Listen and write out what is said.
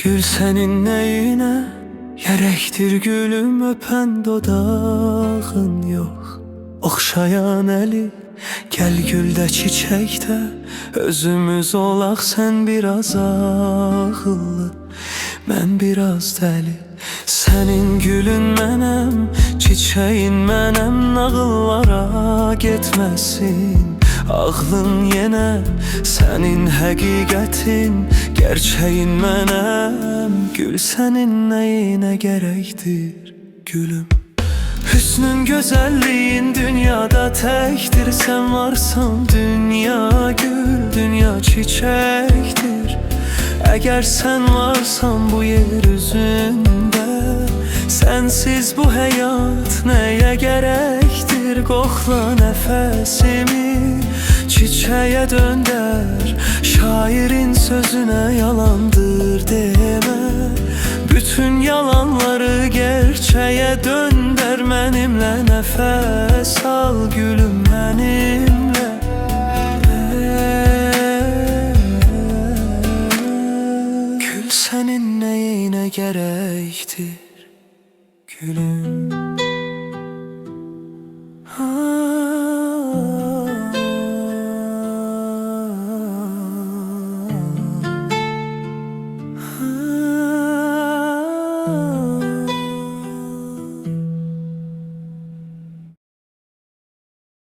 Gül senin neyine gerektir gülüm, öpen dodağın yok, okşayan eli. Gel gülde çiçekte özümüz olaq, sen biraz ağıllı, mən biraz deli. Senin gülün mənəm, çiçeğin mənəm, nağıllara getməsin ağlın yenə. Senin həqiqətin, gerçeğin mənəm, gül senin neyine gerektir gülüm. Hüsnün güzelliğin dünyada tektir, sen varsan dünya gül, dünya çiçektir. Eğer sen varsan bu yeryüzünde, sensiz bu hayat neye gerektir? Kokla nefesimi, çiçeğe dönder, şairin sözüne yalandır deme. Bütün yalanları gerçeğe dönder, benimle nefes al gülüm benim.